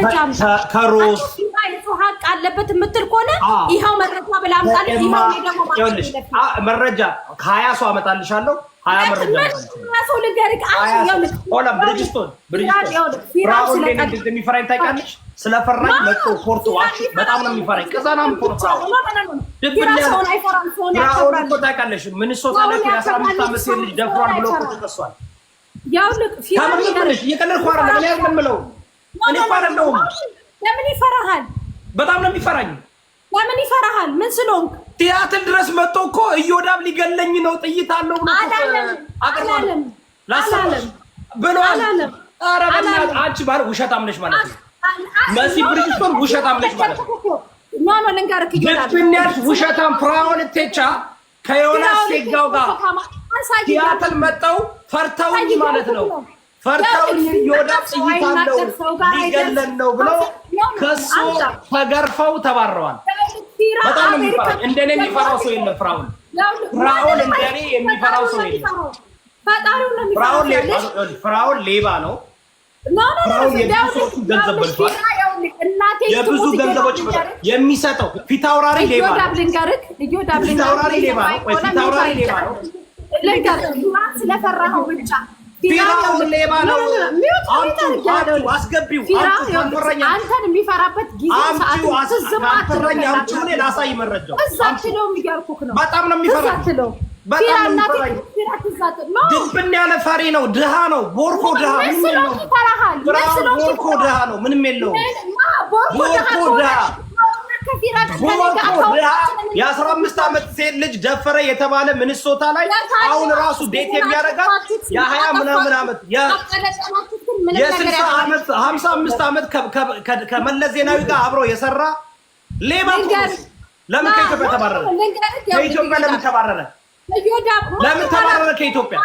መረጃም ከሮስ ሀቅ አለበት የምትል ከሆነ ይኸው መረጃ ብላ አምጣልኝ። ይኸው ደግሞ መረጃ ከ20 ሰው አመጣልሻለሁ። 20 መረጃ ሰው ልንገርህ። ሆላ ብሪጅስቶን እንደሚፈራኝ ታውቂያለሽ? ስለፈራኝ መጥቶ ፖርቶ በጣም ነው የሚፈራኝ። ከዛናም ፖርታው ፍራኦል እኮ ታውቂያለሽ? ሚኒሶታ ላይ የ15 ዓመት ሴት ልጅ ደፍሯል ብሎ እኮ ተከሷል። እየቀለድኩ አይደለም። እኔ የምለው እኔ እኮ አይደለሁም። ለምን ይፈራሃል? በጣም ነው የሚፈራኝ። ለምን ይፈራሃል? ምን ስለሆንክ? ቲያትር ድረስ መጥቶ እኮ እዮዳብ ሊገለኝ ነው ጥይት አለው ብሎ አላለም ብሏል። ኧረ በእናትህ አንቺ ማለት ውሸታም ነሽ ማለት ነው። መሲ ብሪጅስቶን ውሸታም ነሽ ማለት ነው። ኖ ልንገርህ፣ ግብኛሽ ውሸታም። ፍራኦል ቴቻ ከዮናስ ሴጋው ጋር ቲያትር መጣው ፈርተውኝ ማለት ነው። ፈርተውኝ እዮዳብ ጥይት አለው ሊገለን ነው ብለው ከሱ ተገርፈው ተባረዋል። በጣም ነው የሚፈራው። እንደኔ የሚፈራው ሰው የለም። ፍራኦል እንደኔ የሚፈራው ሰው የለም። ፍራኦል ሌባ ነው። የብዙ ገንዘቦች የሚሰጠው ፊት አውራሪ ሌባ ነው። ፊት አውራሪ ሌባ ነው። ስለፈራኸው ብቻ ፊራኦል ሌባ ነው። አስገቢው አንተን የሚፈራበት ጊዜ ሰዓት ላሳይ መረጃው እዛችለው የሚያርኩክ ነው። በጣም ነው የሚፈራው። ድብን ያለ ፈሪ ነው። ድሃ ነው። ቦርኮ ድሃ ቦርኮ ድሃ ነው። ምንም የለውም። ቦርኮ ድሃ የ15 ዓመት ሴት ልጅ ደፈረ የተባለ ሚኒሶታ ላይ አሁን ራሱ ዴት የሚያደርጋት የ20 ምናምን ዓመት የ60 ዓመት 55 ዓመት ከመለስ ዜናዊ ጋር አብሮ የሰራ ሌባ። ለምን ከኢትዮጵያ ተባረረ? ከኢትዮጵያ ለምን ተባረረ? ለምን ተባረረ ከኢትዮጵያ?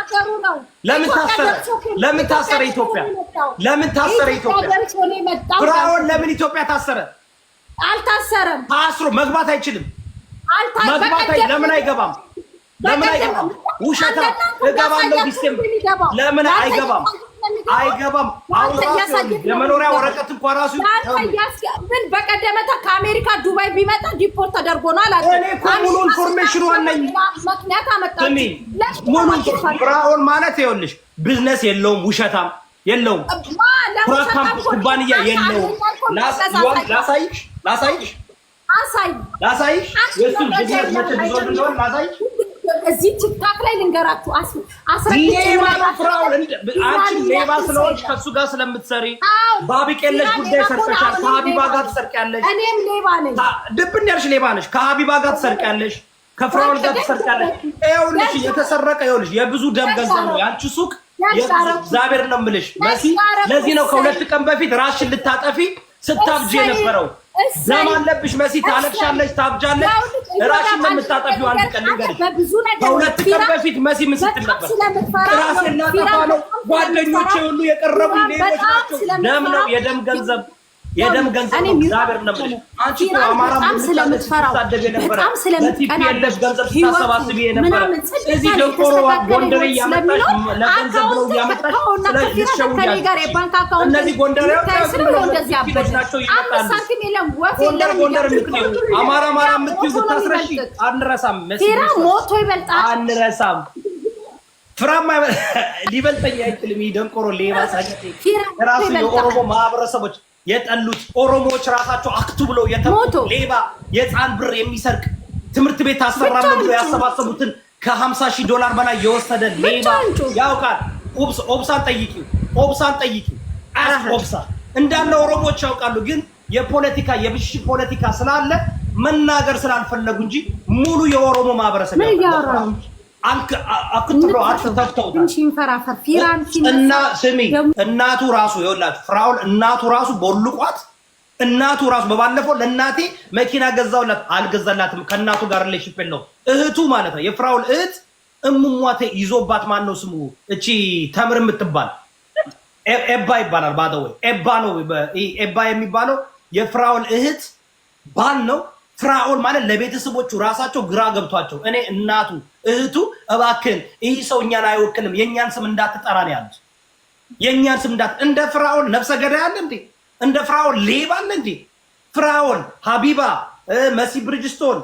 ለምን ታሰረ? ለምን ታሰረ ኢትዮጵያ? ለምን ታሰረ ኢትዮጵያ? ፍራኦል ለምን ኢትዮጵያ ታሰረ? አልታሰረም። ታስሮ መግባት አይችልም። ለምን አይገባም? ለምን አይገባም? ውሸታ እገባለሁ ዲሴምበር ለምን አይገባም? አይገባም። የመኖሪያ ወረቀት እንኳን ራሱ ምን በቀደመታ ከአሜሪካ ዱባይ ቢመጣ ዲፖርት ተደርጎ ነው አላለ። እኔ እኮ ሙሉ ኢንፎርሜሽን አለኝ። ምክንያት አመጣልኝ። ሙሉ ፍራኦል ማለት ይኸውልሽ ቢዝነስ የለውም፣ ውሸታም የለውም፣ ፕሮካምፕ ኩባንያ የለውም። ላሳይሽ የእሱን ቢዝነስ መተግበር እንደሆነ ላሳይሽ። እዚህ ቲክታክ ላይ ልንገራችሁ። ሌባ ነው ፍራኦል። አንቺ ሌባ ስለሆንሽ ከእሱ ጋር ስለምትሰሪ በአቢቄለሽ ጉዳይ ሰርቀሻል። ከሀቢባ ጋር ትሰርቂያለሽ። እኔም ሌባ ነኝ። ድብን ያልሽ ሌባ ነሽ። ከሀቢባ ጋር ትሰርቂያለሽ። ከፍራኦል ጋር ትሰርቂያለሽ። ይኸውልሽ የተሰረቀ ይኸውልሽ የብዙ ደም ገንዘብ ነው ያንቺ ሱቅ። እግዚአብሔር ነው የምልሽ መሲ። ለዚህ ነው ከ2 ቀን በፊት ራስሽን ልታጠፊ ስታብጂ የነበረው። ደም አለብሽ መሲ። ታለቅሻለሽ፣ ታብጃለሽ። ራስሽን ነው የምታጠፊው። አንድ ቀን ልንገርሽ፣ ከ2 ቀን በፊት መሲ ምን ስትል ነበር? ራሴን ላጠፋ ነው፣ ጓደኞቼ ሁሉ የቀረቡኝ ሌቦች ናቸው። ደም ነው፣ የደም ገንዘብ ነው። እግዚአብሔር ነው የምልሽ። አንቺ እኮ አማራ ስለምትፈራው በጣም ስለምትቀናለሽ ገንዘብ ስታሰባስቢ የነበረ እዚህ ደንቆሮ ጎንደሬ ያመጣሽ ለገንዘብ ብለው ያመጣሽ ስለዚህ እነዚህ ጎንደሬዎች ናቸው ይመጣሉ። ጎንደር የምትይው አማራ የምትይው ብታስረሺ አንረሳም። ፊራ ሞቶ ይበልጣል። አንረሳም። ፍራማ ሊበልጠኝ አይችልም። ደንቆሮ ሌባ ሳይቀር ራሱ የኦሮሞ ማህበረሰቦች የጠሉት ኦሮሞዎች ራሳቸው አክቱ ብለው የተሞቱ ሌባ የህፃን ብር የሚሰርቅ ትምህርት ቤት አሰራለሁ ብለው ያሰባሰቡትን $50,000 በላይ የወሰደ ሌባ ያውቃል። ኦብሳን ጠይቂው። ኦብሳ እንዳለ ኦሮሞዎች ያውቃሉ። ግን የፖለቲካ የብሽሽቅ ፖለቲካ ስላለ መናገር ስላልፈለጉ እንጂ ሙሉ የኦሮሞ ማህበረሰብ ያውቃል። አክትብለው አትተፍተውታል። እና ስሚ እናቱ ራሱ ይኸውላችሁ ፍራኦል እናቱ ራሱ ቦልቋት እናቱ ራሱ በባለፈው ለእናቴ መኪና ገዛውላት አልገዛላትም። ከእናቱ ጋር ሪሌሽንሺፕ የለውም። እህቱ ማለት ነው የፍራኦል እህት እሙሟቴ ይዞባት ማን ነው ስሙ? እቺ ተምር የምትባል ኤባ ይባላል። ባደወይ ኤባ ነው። ኤባ የሚባለው የፍራኦል እህት ባል ነው። ፍራኦል ማለት ለቤተሰቦቹ ራሳቸው ግራ ገብቷቸው እኔ እናቱ እህቱ እባክህን ይህ ሰው እኛን አይወክልም የእኛን ስም እንዳትጠራ ነው ያሉት። የእኛን ስም እንደ ፍራኦል ነፍሰ ገዳይ አለ እንዴ? እንደ ፍራኦል ሌባ አለ እንዴ? ፍራኦል፣ ሀቢባ፣ መሲ ብርጅስቶን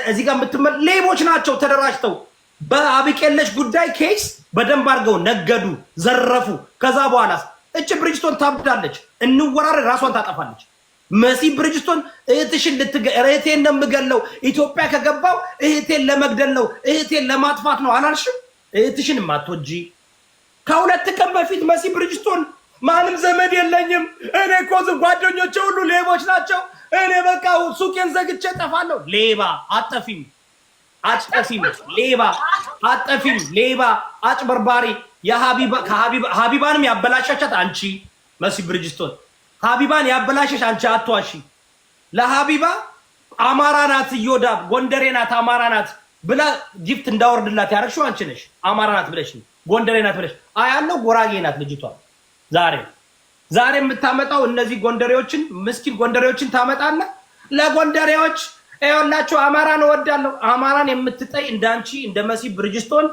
እዚህ ጋር የምትመል ሌቦች ናቸው ተደራጅተው በአቢቄለሽ ጉዳይ ኬስ በደንብ አድርገው ነገዱ፣ ዘረፉ። ከዛ በኋላ እች ብርጅስቶን ታብዳለች፣ እንወራረድ፣ ራሷን ታጠፋለች። መሲ ብርጅስቶን እህትሽን እህቴን ነው የምገለው፣ ኢትዮጵያ ከገባው እህቴን ለመግደል ነው፣ እህቴን ለማጥፋት ነው አላልሽም? እህትሽን ማትወጂ ከሁለት ቀን በፊት መሲ ብርጅስቶን ማንም ዘመድ የለኝም እኔ እኮ ጓደኞቼ ሁሉ ሌቦች ናቸው፣ እኔ በቃ ሱቄን ዘግቼ ጠፋለሁ። ሌባ አጠፊም አጠፊም ሌባ አጠፊም ሌባ አጭበርባሪ ሀቢባንም ያበላሻቻት አንቺ መሲ ብርጅስቶን፣ ሀቢባን ያበላሸሽ አንቺ አትዋሺ። ለሀቢባ አማራ ናት እዮዳብ ጎንደሬ ናት አማራ ናት ብላ ጊፍት እንዳወርድላት ያደረግሽው አንቺ ነሽ። አማራ ናት ብለሽ ጎንደሬ ናት ብለሽ አያለው ጎራጌ ናት ልጅቷ። ዛሬ የምታመጣው እነዚህ ጎንደሬዎችን ምስኪን ጎንደሬዎችን ታመጣና ለጎንደሬዎች ይኸውላችሁ አማራን እወዳለሁ። አማራን የምትጠይ እንዳንቺ እንደ መሲ ብርጅስቶን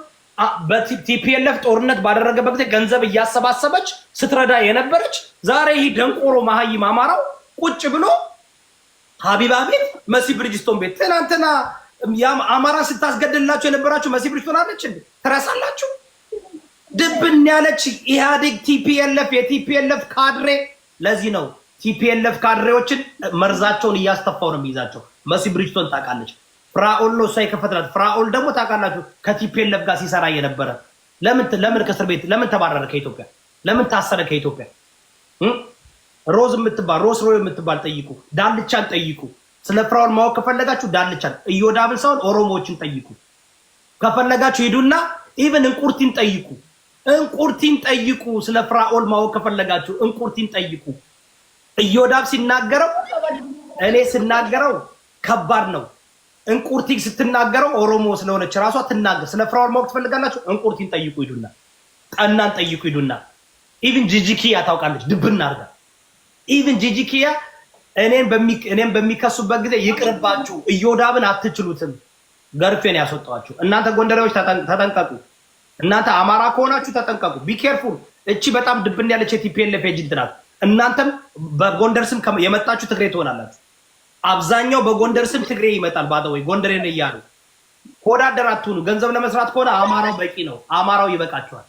በቲፒኤልኤፍ ጦርነት ባደረገበት ጊዜ ገንዘብ እያሰባሰበች ስትረዳ የነበረች ዛሬ ይህ ደንቆሮ መሀይም አማራው ቁጭ ብሎ ሀቢባ ቤት መሲ ብርጅስቶን ቤት ትናንትና አማራ ስታስገድላችሁ የነበራችሁ መሲ ብርጅስቶን አለች እንዴ? ትረሳላችሁ? ድብን ያለች ኢህአዴግ ቲፒኤልኤፍ የቲፒኤልኤፍ ካድሬ። ለዚህ ነው ቲፒኤልኤፍ ካድሬዎችን መርዛቸውን እያስተፋው ነው የሚይዛቸው። መሲ ብርጅስቶን ታውቃለች። ፍራኦል ነው እሷ የከፈተላት። ፍራኦል ደግሞ ታውቃላችሁ ከቲፒኤልኤፍ ጋር ሲሰራ የነበረ። ለምን ከእስር ቤት ለምን ተባረረ ከኢትዮጵያ? ለምን ታሰረ ከኢትዮጵያ? ሮዝ የምትባል ጠይቁ፣ ዳልቻን ጠይቁ። ስለ ፍራኦል ማወቅ ከፈለጋችሁ ዳልቻን፣ እዮዳብን ሳይሆን ኦሮሞዎችን ጠይቁ። ከፈለጋችሁ ሂዱና ኢቨን እንቁርቲን ጠይቁ። እንቁርቲን ጠይቁ። ስለ ፍራኦል ማወቅ ከፈለጋችሁ እንቁርቲን ጠይቁ። እዮዳብ ሲናገረው እኔ ስናገረው ከባድ ነው። እንቁርቲ ስትናገረው ኦሮሞ ስለሆነች ራሷ ትናገር። ስለ ፍራኦል ማወቅ ትፈልጋላችሁ? እንቁርቲን ጠይቁ ሂዱና፣ ጠናን ጠይቁ ሂዱና። ኢቭን ጂጂኪያ ታውቃለች ድብና አድርጋ። ኢቭን ጂጂኪያ እኔን በሚከሱበት ጊዜ ይቅርባችሁ፣ እዮዳብን አትችሉትም፣ ገርፌን ያስወጣዋችሁ። እናንተ ጎንደሬዎች ተጠንቀቁ። እናንተ አማራ ከሆናችሁ ተጠንቀቁ። ቢኬርፉል። እቺ በጣም ድብን ያለች የቲፒኤልኤፍ ኤጀንት ናት። እናንተም በጎንደር ስም የመጣችሁ ትግሬ ትሆናላችሁ። አብዛኛው በጎንደር ስም ትግሬ ይመጣል። ባደወይ ጎንደሬ ነው እያሉ ወዳደር አትሁኑ። ገንዘብ ለመስራት ከሆነ አማራው በቂ ነው። አማራው ይበቃቸዋል።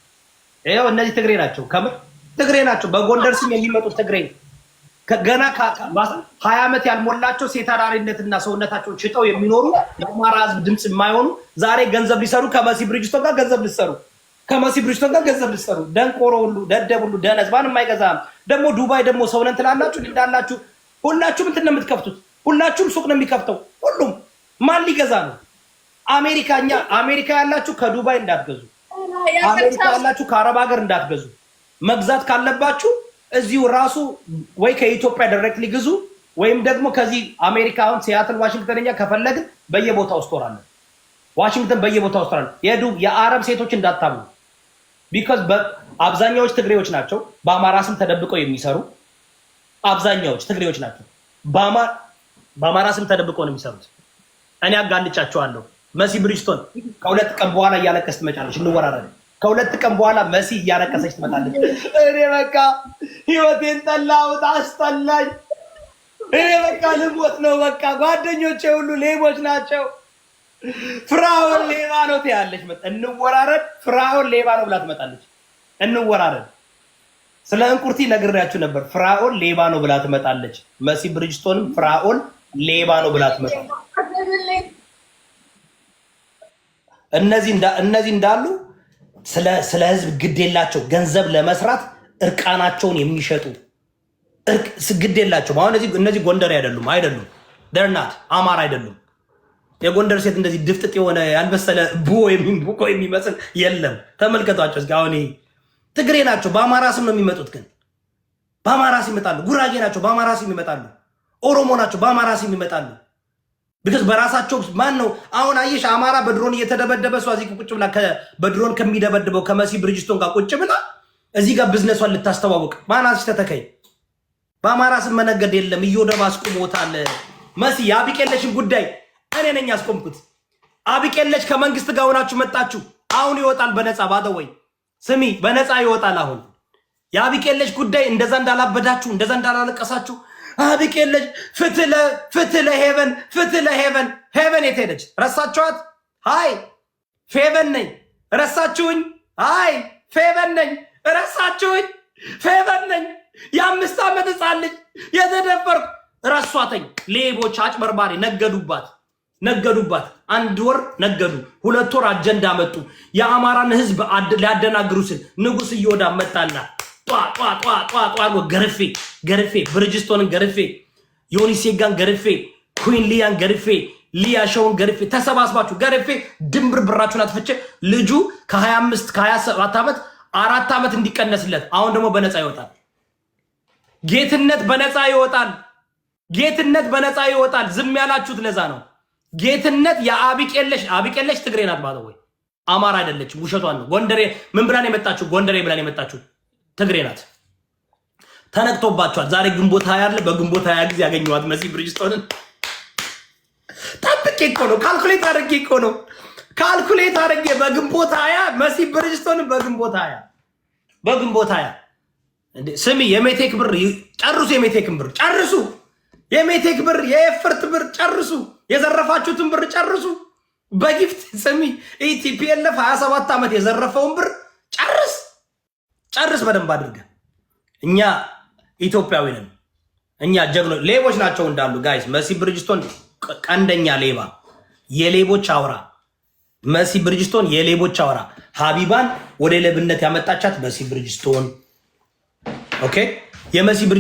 ይኸው እነዚህ ትግሬ ናቸው፣ ከምር ትግሬ ናቸው። በጎንደር ስም የሚመጡት ትግሬ ገና 20 ዓመት ያልሞላቸው ሴት አዳሪነትና ሰውነታቸውን ሽጠው የሚኖሩ ለአማራ ህዝብ ድምፅ የማይሆኑ ዛሬ ገንዘብ ሊሰሩ ከመሲ ብርጅስቶን ጋር ገንዘብ ሊሰሩ ደንቆሮ ሁሉ ደደብ ሁሉ ደነዝ ማንም አይገዛም። ደግሞ ዱባይ ደግሞ ሰውነን ትላላችሁ እንዳላችሁ ሁላችሁም እንትን ነው የምትከፍቱት። ሁላችሁም ሱቅ ነው የሚከፍተው። ሁሉም ማን ሊገዛ ነው? አሜሪካ ያላችሁ ከዱባይ እንዳትገዙ፣ አሜሪካ ያላችሁ ከአረብ ሀገር እንዳትገዙ። መግዛት ካለባችሁ እዚሁ ራሱ ወይ ከኢትዮጵያ ዳይሬክትሊ ግዙ ወይም ደግሞ ከዚህ አሜሪካ አሁን ሲያትል ዋሽንግተንኛ ከፈለግን በየቦታው ስቶራለን። ዋሽንግተን በየቦታው ስቶራለን። የአረብ ሴቶች እንዳታምኑ። ቢኮዝ አብዛኛዎች ትግሬዎች ናቸው በአማራ ስም ተደብቀው የሚሰሩ። አብዛኛዎች ትግሬዎች ናቸው በአማራ ስም ተደብቀው ነው የሚሰሩት። እኔ አጋልጫቸዋለሁ። መሲ ብርጅስቶን ከሁለት ቀን በኋላ እያለቀሰች ትመጣለች። እንወራረድ። ከሁለት ቀን በኋላ መሲ እያለቀሰች ትመጣለች። እኔ በቃ ህይወቴን ጠላሁት፣ አስጠላኝ። እኔ በቃ ልሞት ነው። በቃ ጓደኞቼ ሁሉ ሌቦች ናቸው። ፍራኦል ሌባ ነው ትያለች። እንወራረድ። ፍራኦል ሌባ ነው ብላ ትመጣለች። እንወራረድ። ስለ እንቁርቲ ነግሬያችሁ ነበር። ፍራኦል ሌባ ነው ብላ ትመጣለች። መሲ ብርጅስቶንም ፍራኦል ሌባ ነው ብላ ትመጣለች። እነዚህ እንዳሉ ስለ ህዝብ ግድ የላቸው፣ ገንዘብ ለመስራት እርቃናቸውን የሚሸጡ ግድ የላቸው። አሁን እነዚህ ጎንደር አይደሉም ደርናት አማራ አይደሉም። የጎንደር ሴት እንደዚህ ድፍጥጥ የሆነ ያልበሰለ ቡኮ የሚመስል የለም። ተመልከቷቸው እስኪ። አሁን ትግሬ ናቸው፣ በአማራ ስም ነው የሚመጡት። ግን በአማራ ስም ይመጣሉ። ጉራጌ ናቸው፣ በአማራ ስም ይመጣሉ። ኦሮሞ ናቸው፣ በአማራ ስም ይመጣሉ። ቢካዝ በራሳቸው ማን ነው አሁን አየሽ፣ አማራ በድሮን እየተደበደበ እሷ እዚህ ቁጭ ብላ በድሮን ከሚደበድበው ከመሲ ብርጅስቶን ጋር ቁጭ ብላ እዚህ ጋር ቢዝነሷን ልታስተዋውቅ ማናስ ተተከይ። በአማራ ስም መነገድ የለም። እዮዳብ አስቆሞታል። መሲ የአቢቄለሽን ጉዳይ እኔ ነኝ ያስቆምኩት። አቢቄለሽ ከመንግስት ጋር ሆናችሁ መጣችሁ። አሁን ይወጣል በነፃ ባደወይ ስሚ፣ በነፃ ይወጣል። አሁን የአቢቄለሽ ጉዳይ እንደዛ እንዳላበዳችሁ እንደዛ እንዳላለቀሳችሁ አቢቄለሽ ፍትህ ለሄቨን ፍትህ ለሄቨን ሄቨን የት ሄደች? ረሳችኋት? ሃይ ፌቨን ነኝ ረሳችሁኝ? ሃይ ፌቨን ነኝ ረሳችሁኝ? ፌቨን ነኝ የ5 ዓመት ሕፃን ልጅ የተደፈርኩ ረሷተኝ። ሌቦች አጭበርባሪ ነገዱባት። 1 ወር ነገዱ፣ 2 ወር አጀንዳ መጡ። የአማራን ህዝብ ሊያደናግሩ ስል ንጉስ እየወዳ መጣና ጧ ገርፌ ብርጅስቶንን ገርፌ ዮኒሴጋን ገርፌ ኩዊን ሊያን ገርፌ ሊያ ሾውን ገርፌ ተሰባስባችሁ ገርፌ ድምብር ብራችሁን አጥፍቼ ልጁ ከ25 ከ27 ዓመት 4 ዓመት እንዲቀነስለት አሁን ደግሞ በነፃ ይወጣል። ጌትነት በነፃ ይወጣል። ዝም ያላችሁት ለዛ ነው። ጌትነት የአቢቄለሽ ትግሬ ናት ማለት ወይ አማራ አይደለችም። ውሸቷን ነው። ጎንደሬ ምን ብላን የመጣችሁ? ጎንደሬ ብላን የመጣችሁ ትግሬ ናት። ተነቅቶባችኋል። ዛሬ ግንቦት 20 አለ። በግንቦት 20 ጊዜ ያገኘዋት መሲ ብሪጅስቶንን ጠብቄ እኮ ነው። ካልኩሌት አድርጌ በግንቦት 20 መሲ ብሪጅስቶንን በግንቦት 20 እንዴ ስሚ፣ የሜቴክ ብር ጨርሱ። የሜቴክ ብር የኤፈርት ብር ጨርሱ። የዘረፋችሁትን ብር ጨርሱ። በጊፍት ስሚ፣ ኢቲፒኤልኤፍ 27 ዓመት የዘረፈውን ብር ጨርስ በደንብ አድርገህ። እኛ ኢትዮጵያዊ ነን። እኛ ጀግኖች። ሌቦች ናቸው እንዳሉ ጋይስ። መሲ ብሪጅስቶን ቀንደኛ ሌባ፣ የሌቦች አውራ። መሲ ብሪጅስቶን የሌቦች አውራ። ሀቢባን ወደ ሌብነት ያመጣቻት መሲ ብሪጅስቶን። ኦኬ የመሲ